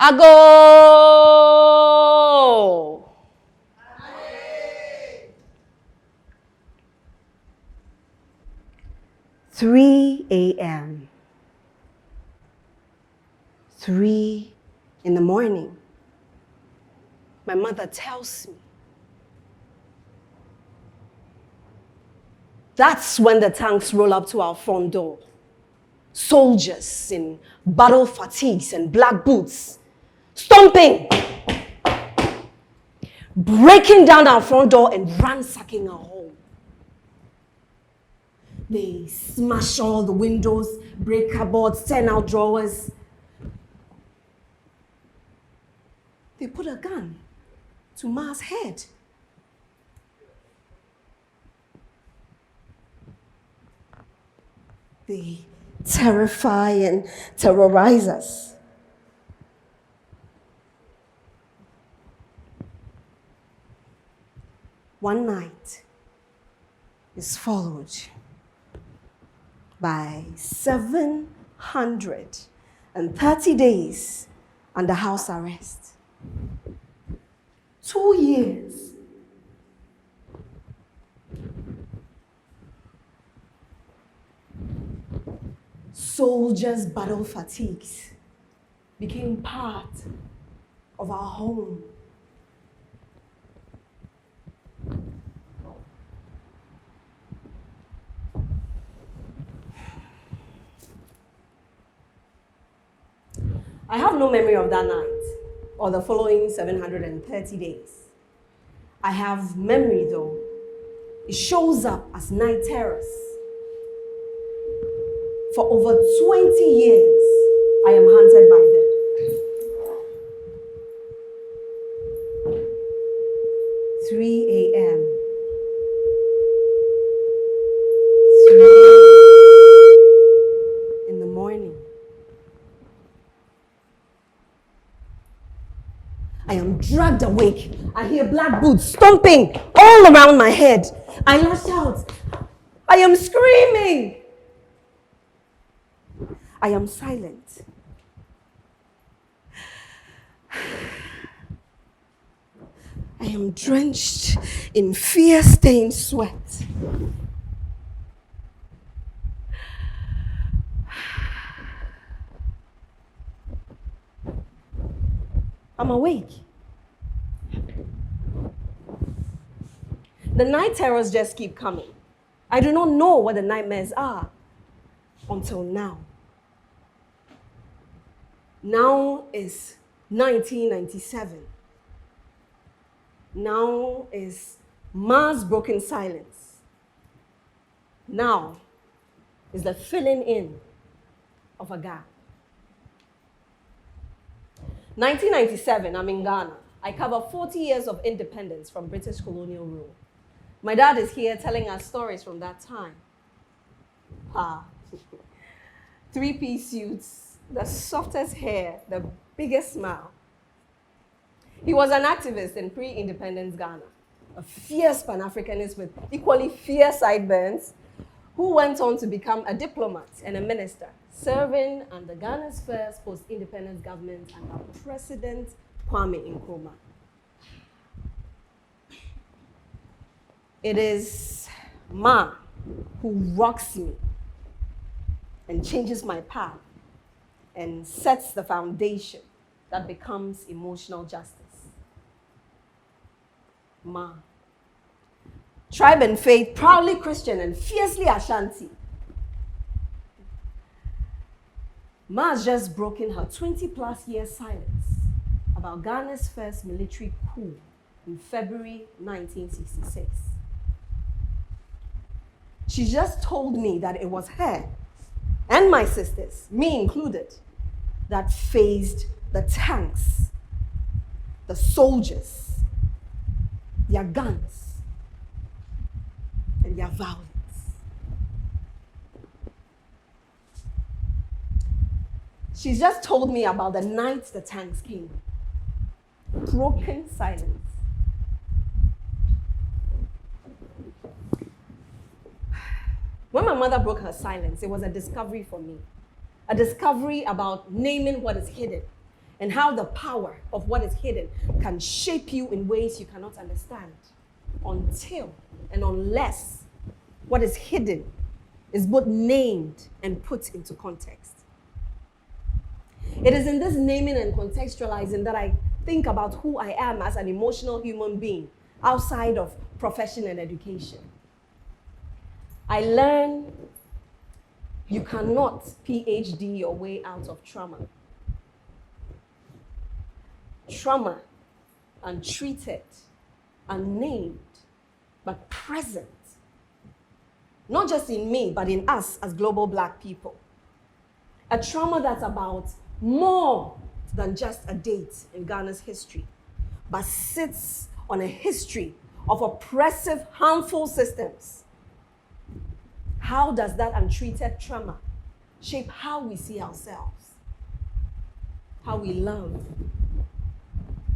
Ago! 3 a.m. 3 in the morning. My mother tells me. That's when the tanks roll up to our front door. Soldiers in battle fatigues and black boots, stomping, breaking down our front door and ransacking our home. They smash all the windows, break cupboards, turn out drawers. They put a gun to Ma's head. They terrify and terrorize us. One night is followed by 730 days under house arrest. 2 years. Soldiers' battle fatigues became part of our home. I have no memory of that night or the following 730 days. I have memory though. It shows up as night terrors. For over 20 years, I am haunted by them. Three a.m. 3 in the morning. I am dragged awake. I hear black boots stomping all around my head. I lash out. I am screaming. I am silent. I am drenched in fear-stained sweat. I'm awake. The night terrors just keep coming. I do not know what the nightmares are until now. Now is 1997. Now is Ma's broken silence. Now is the filling in of a gap. 1997, I'm in Ghana. I cover 40 years of independence from British colonial rule. My dad is here telling us stories from that time. Three-piece suits, the softest hair, the biggest smile. He was an activist in pre-independence Ghana, a fierce Pan-Africanist with equally fierce sideburns, who went on to become a diplomat and a minister, serving under Ghana's first post-independence government under President Kwame Nkrumah. It is Ma who rocks me and changes my path and sets the foundation that becomes emotional justice. Ma. Tribe and faith, proudly Christian and fiercely Ashanti. Ma's just broken her 20-plus year silence about Ghana's first military coup in February 1966. She just told me that it was her and my sisters, me included, that faced the tanks, the soldiers, their guns, and their violence. She's just told me about the night the tanks came. Broken silence. When my mother broke her silence, it was a discovery for me. A discovery about naming what is hidden and how the power of what is hidden can shape you in ways you cannot understand until and unless what is hidden is both named and put into context. It is in this naming and contextualizing that I think about who I am as an emotional human being outside of profession and education. I learn you cannot PhD your way out of trauma. Trauma, untreated, unnamed, but present. Not just in me, but in us as global Black people. A trauma that's about more than just a date in Ghana's history, but sits on a history of oppressive, harmful systems. How does that untreated trauma shape how we see ourselves, how we love,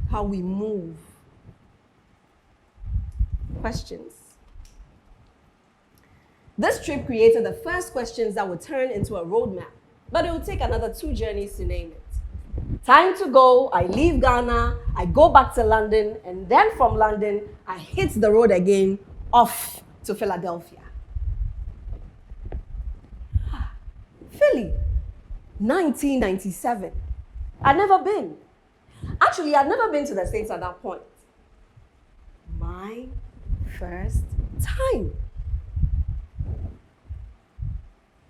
how we move? Questions. This trip created the first questions that would turn into a roadmap, but it would take another 2 journeys to name it. Time to go, I leave Ghana, I go back to London, and then from London, I hit the road again, off to Philadelphia. Philly, 1997. I'd never been. Actually, I'd never been to the States at that point. My first time.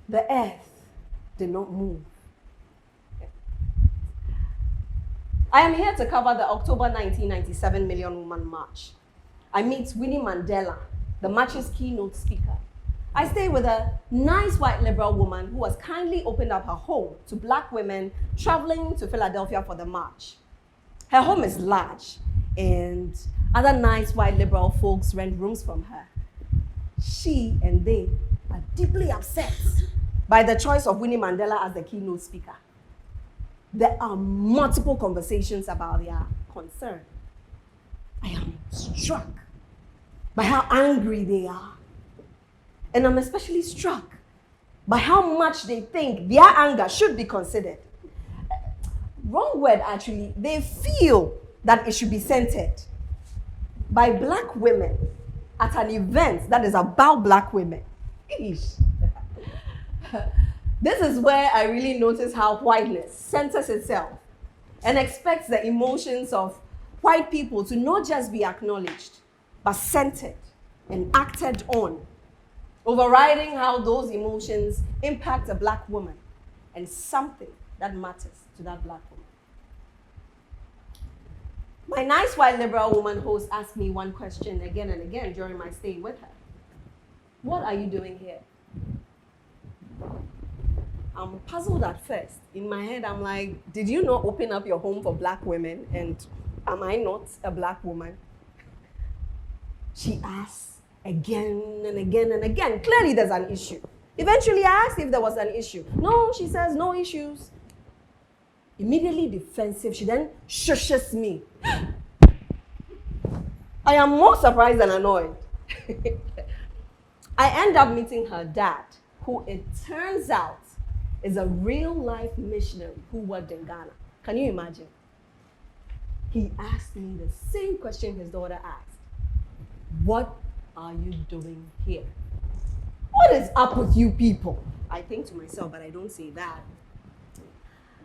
The earth did not move. I am here to cover the October 1997 Million Woman March. I meet Winnie Mandela, the march's keynote speaker. I stay with a nice white liberal woman who has kindly opened up her home to Black women traveling to Philadelphia for the march. Her home is large, and other nice white liberal folks rent rooms from her. She and they are deeply upset by the choice of Winnie Mandela as the keynote speaker. There are multiple conversations about their concern. I am struck by how angry they are. And I'm especially struck by how much they think their anger should be considered. Wrong word, actually. They feel that it should be centered by Black women at an event that is about Black women. Eesh. This is where I really notice how whiteness centers itself and expects the emotions of white people to not just be acknowledged, but centered and acted on, overriding how those emotions impact a Black woman and something that matters to that Black woman. My nice white liberal woman host asked me one question again and again during my stay with her. What are you doing here? I'm puzzled at first. In my head, I'm like, did you not open up your home for Black women? And am I not a Black woman? She asks again and again and again. Clearly, there's an issue. Eventually, I asked if there was an issue. No, she says, no issues. Immediately defensive, she then shushes me. I am more surprised than annoyed. I end up meeting her dad, who it turns out is a real-life missionary who worked in Ghana. Can you imagine? He asked me the same question his daughter asked. What are you doing here? What is up with you people? I think to myself, but I don't say that.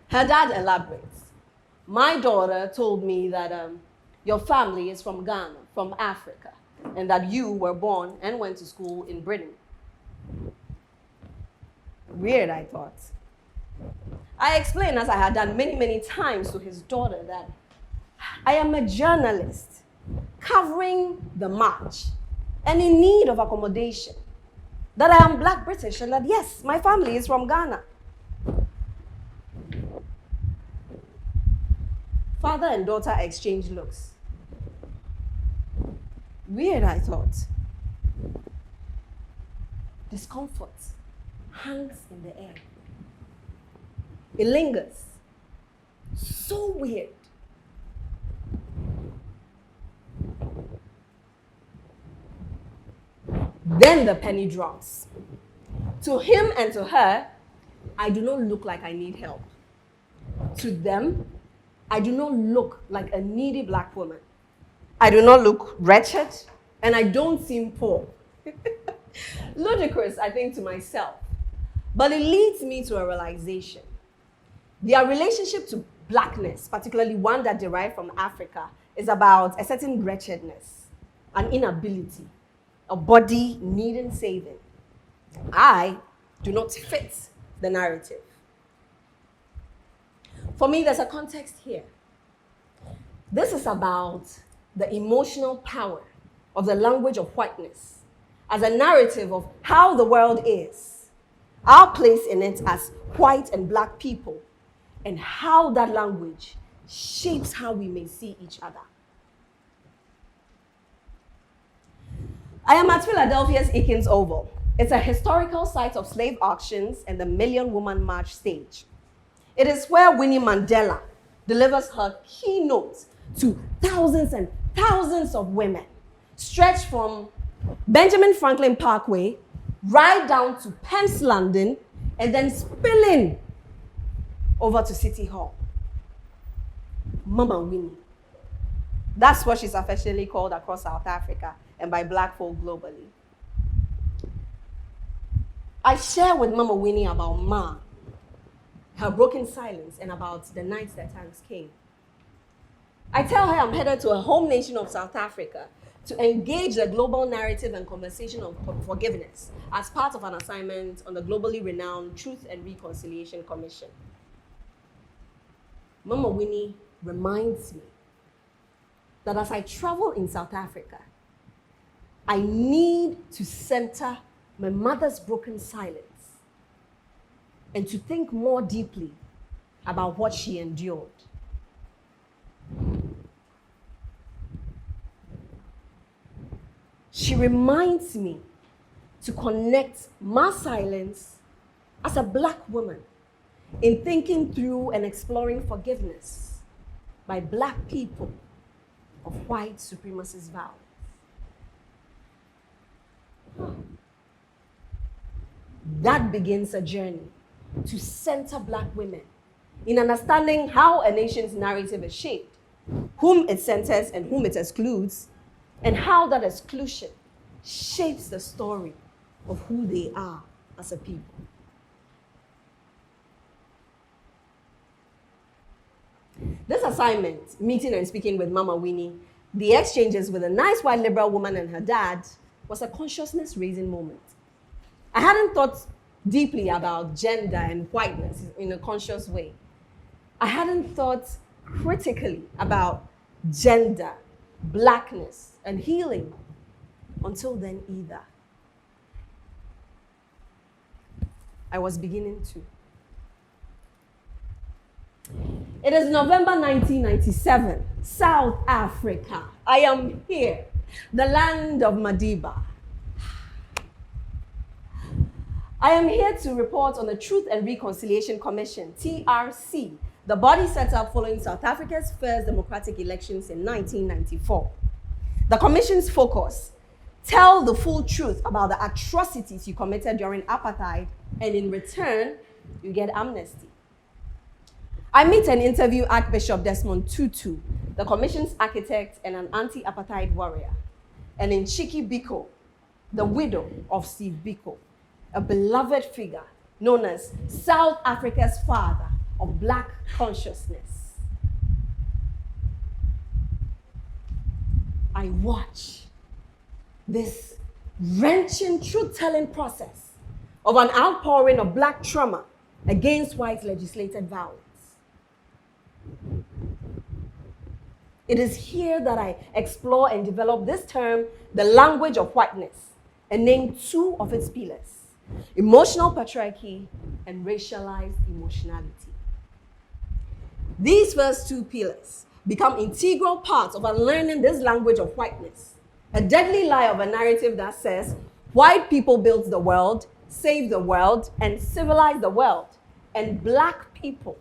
Her dad elaborates. My daughter told me that your family is from Ghana, from Africa, and that you were born and went to school in Britain. Weird, I thought. I explained, as I had done many, many times to his daughter, that I am a journalist covering the march and in need of accommodation, that I am Black British, and that yes, my family is from Ghana. Father and daughter exchanged looks. Weird, I thought. Discomfort hangs in the air. It lingers. So weird. Then the penny drops. To him and to her, I do not look like I need help. To them, I do not look like a needy black woman. I do not look wretched, and I don't seem poor. Ludicrous, I think, to myself. But it leads me to a realization. Their relationship to blackness, particularly one that derived from Africa, is about a certain wretchedness, an inability, a body needing saving. I do not fit the narrative. For me, there's a context here. This is about the emotional power of the language of whiteness as a narrative of how the world is, our place in it as white and black people, and how that language shapes how we may see each other. I am at Philadelphia's Eakins Oval. It's a historical site of slave auctions and the Million Woman March stage. It is where Winnie Mandela delivers her keynote to thousands and thousands of women, stretched from Benjamin Franklin Parkway right down to Pence London and then spilling over to City Hall. Mama Winnie. That's what she's affectionately called across South Africa and by black folk globally. I share with Mama Winnie about Ma, her broken silence, and about the nights that thanks came. I tell her I'm headed to a home nation of South Africa to engage the global narrative and conversation of forgiveness as part of an assignment on the globally renowned Truth and Reconciliation Commission. Mama Winnie reminds me that as I travel in South Africa, I need to center my mother's broken silence and to think more deeply about what she endured. She reminds me to connect my silence as a black woman in thinking through and exploring forgiveness by black people of white supremacist violence. That begins a journey to center black women in understanding how a nation's narrative is shaped, whom it centers and whom it excludes, and how that exclusion shapes the story of who they are as a people. This assignment, meeting and speaking with Mama Winnie, the exchanges with a nice white liberal woman and her dad, was a consciousness-raising moment. I hadn't thought deeply about gender and whiteness in a conscious way. I hadn't thought critically about gender, blackness, and healing until then either. I was beginning to. It is November 1997, South Africa. I am here, the land of Madiba. I am here to report on the Truth and Reconciliation Commission, TRC, the body set up following South Africa's first democratic elections in 1994. The commission's focus: tell the full truth about the atrocities you committed during apartheid, and in return, you get amnesty. I meet and interview Archbishop Desmond Tutu, the commission's architect and an anti-apartheid warrior, and in Chiki Biko, the widow of Steve Biko, a beloved figure known as South Africa's father of black consciousness. I watch this wrenching truth-telling process of an outpouring of black trauma against white legislated violence. It is here that I explore and develop this term, the language of whiteness, and name two of its pillars: emotional patriarchy and racialized emotionality. These first two pillars become integral parts of unlearning this language of whiteness, a deadly lie of a narrative that says white people built the world, saved the world, and civilized the world, and black people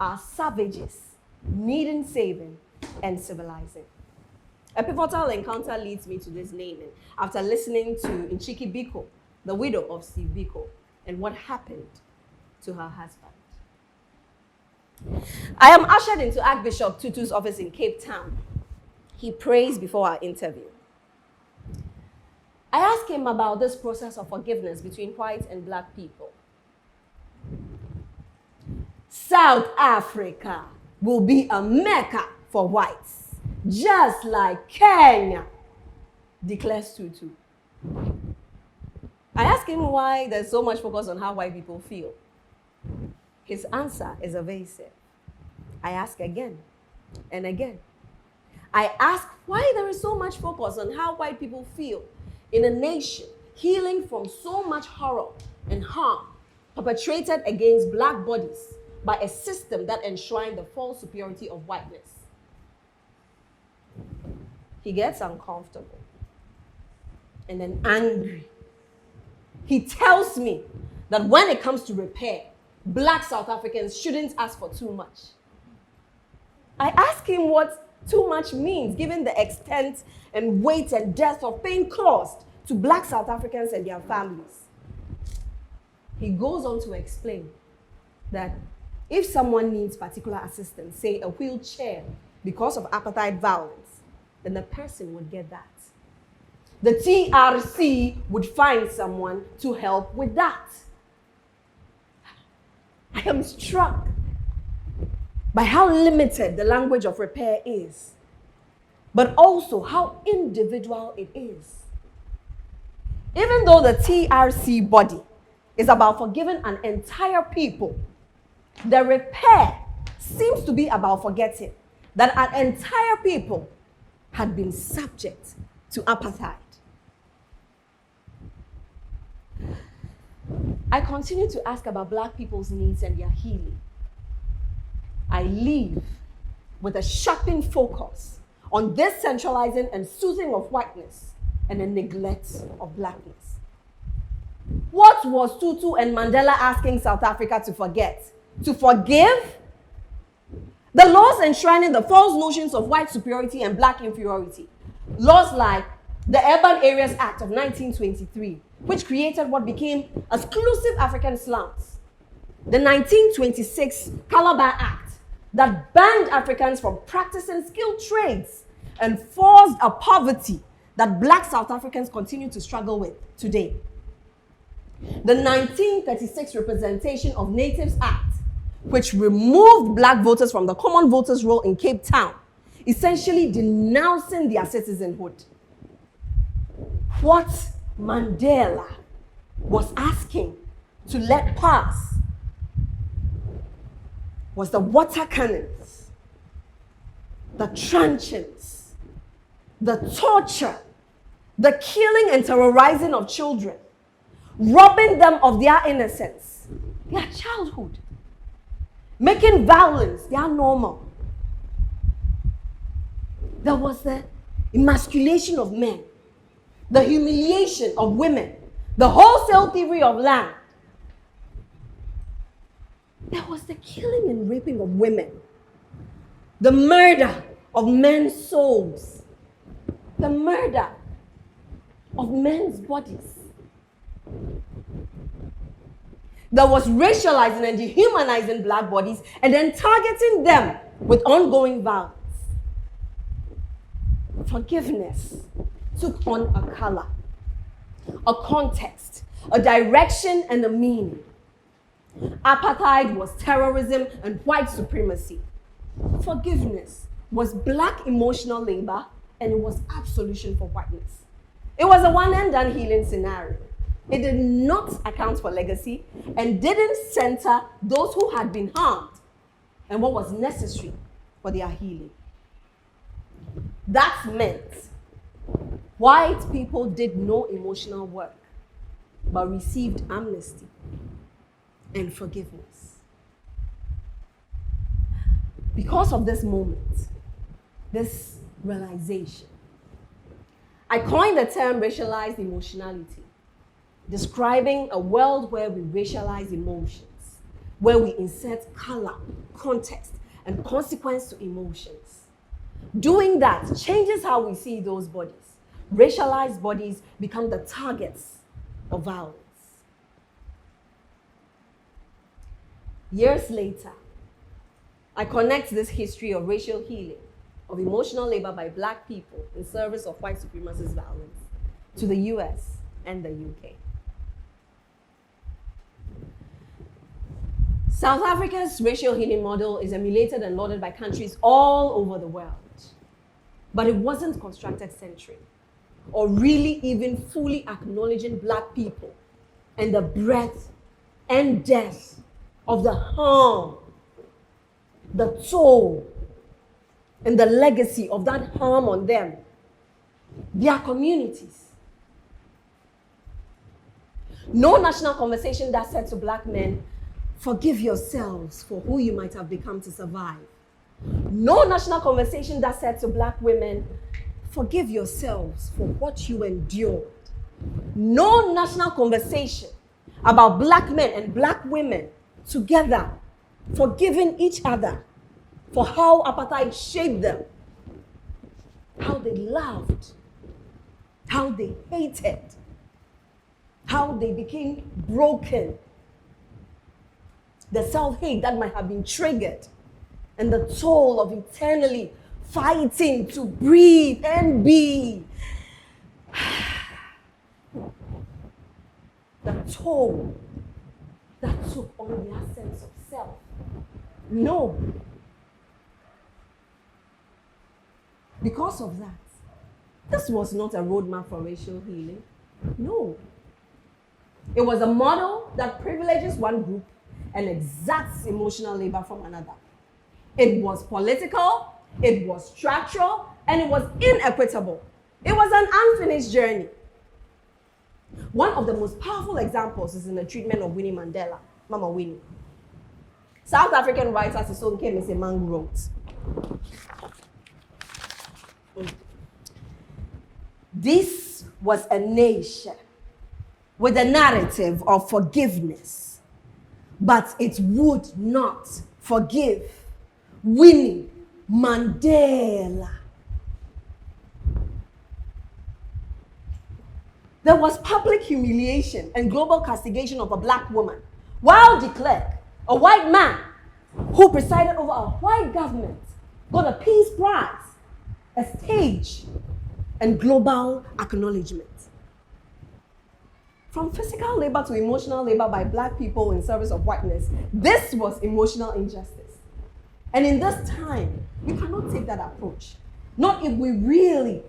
are savages, needing saving and civilizing. A pivotal encounter leads me to this naming after listening to Nchiki Biko, the widow of Steve Biko, and what happened to her husband. I am ushered into Archbishop Tutu's office in Cape Town. He prays before our interview. I asked him about this process of forgiveness between white and black people. South Africa will be a mecca for whites, just like Kenya, declares Tutu. I asked him why there's so much focus on how white people feel. His answer is evasive. I ask again and again. I ask why there is so much focus on how white people feel in a nation healing from so much horror and harm perpetrated against black bodies by a system that enshrined the false superiority of whiteness. He gets uncomfortable and then angry. He tells me that when it comes to repair, black South Africans shouldn't ask for too much. I ask him what too much means, given the extent and weight and depth of pain caused to black South Africans and their families. He goes on to explain that if someone needs particular assistance, say a wheelchair, because of apartheid violence, then the person would get that. The TRC would find someone to help with that. I am struck by how limited the language of repair is, but also how individual it is. Even though the TRC body is about forgiving an entire people, the repair seems to be about forgetting that an entire people had been subject to apartheid. I continue to ask about black people's needs and their healing. I leave with a sharpened focus on this centralizing and soothing of whiteness and a neglect of blackness. What was Tutu and Mandela asking South Africa to forget? To forgive? The laws enshrining the false notions of white superiority and black inferiority. Laws like the Urban Areas Act of 1923, which created what became exclusive African slums. The 1926 Calabar Act, that banned Africans from practicing skilled trades and forced a poverty that black South Africans continue to struggle with today. The 1936 Representation of Natives Act, which removed black voters from the common voters roll in Cape Town, essentially denouncing their citizenhood. What Mandela was asking to let pass was the water cannons, the truncheons, the torture, the killing and terrorizing of children, robbing them of their innocence, their childhood, making violence their normal. There was the emasculation of men, the humiliation of women, the wholesale thievery of land. There was the killing and raping of women, the murder of men's souls, the murder of men's bodies. There was racializing and dehumanizing black bodies and then targeting them with ongoing violence. Forgiveness took on a color, a context, a direction, and a meaning. Apartheid was terrorism and white supremacy. Forgiveness was black emotional labor, and it was absolution for whiteness. It was a one-and-done healing scenario. It did not account for legacy and didn't center those who had been harmed and what was necessary for their healing. That meant white people did no emotional work, but received amnesty and forgiveness. Because of this moment, this realization, I coined the term racialized emotionality, describing a world where we racialize emotions, where we insert color, context, and consequence to emotions. Doing that changes how we see those bodies. Racialized bodies become the targets of violence. Years later, I connect this history of racial healing, of emotional labor by black people in service of white supremacist violence to the US and the UK. South Africa's racial healing model is emulated and lauded by countries all over the world. But it wasn't constructed century, or really even fully acknowledging black people and the breadth and depth of the harm, the toll, and the legacy of that harm on them, their communities. No national conversation that said to black men, forgive yourselves for who you might have become to survive. No national conversation that said to black women, forgive yourselves for what you endured. No national conversation about black men and black women together forgiving each other for how apartheid shaped them, how they loved, how they hated, how they became broken, the self-hate that might have been triggered, and the toll of eternally fighting to breathe and be. The toll that took on their sense of self. No. Because of that, this was not a roadmap for racial healing. No. It was a model that privileges one group and exacts emotional labor from another. It was political, it was structural, and it was inequitable. It was an unfinished journey. One of the most powerful examples is in the treatment of Winnie Mandela, Mama Winnie. South African writer Sisonke Msemangu wrote, this was a nation with a narrative of forgiveness, but it would not forgive Winnie Mandela. There was public humiliation and global castigation of a black woman, while de Klerk, a white man who presided over a white government, got a peace prize, a stage, and global acknowledgement. From physical labor to emotional labor by black people in service of whiteness, this was emotional injustice. And in this time, you cannot take that approach. Not if we really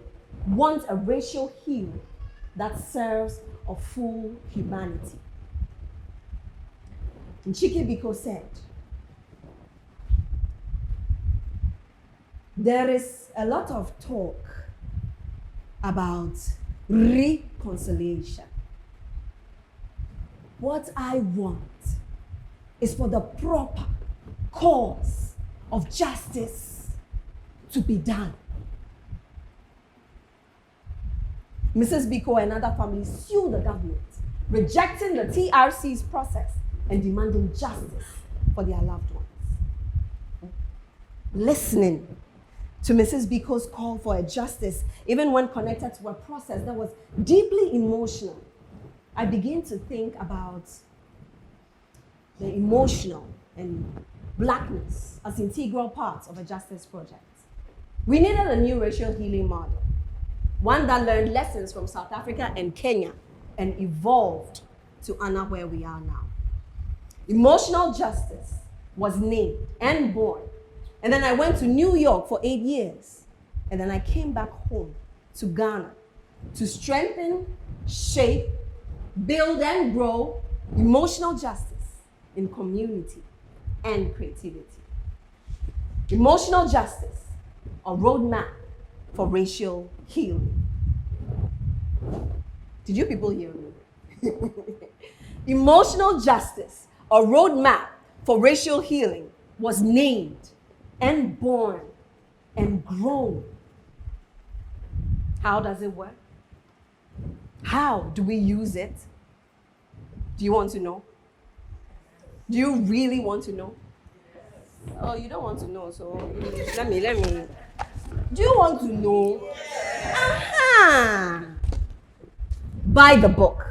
want a racial healing that serves a full humanity. Nchiki Biko said, there is a lot of talk about reconciliation. What I want is for the proper cause of justice to be done. Mrs. Biko and other families sued the government, rejecting the TRC's process and demanding justice for their loved ones. Listening to Mrs. Biko's call for a justice, even when connected to a process that was deeply emotional, I began to think about the emotional and blackness as integral parts of a justice project. We needed a new racial healing model, one that learned lessons from South Africa and Kenya and evolved to honor where we are now. Emotional justice was named and born. And then I went to New York for 8 years. And then I came back home to Ghana to strengthen, shape, build and grow emotional justice in community and creativity. Emotional justice, a roadmap for racial healing. Did you people hear me? Emotional justice, a roadmap for racial healing, was named and born and grown. How does it work? How do we use it? Do you want to know? Do you really want to know? Oh, you don't want to know, so let me. Do you want to know? Aha! Buy the book.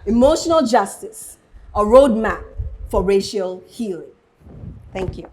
Emotional Justice, a roadmap for racial healing. Thank you.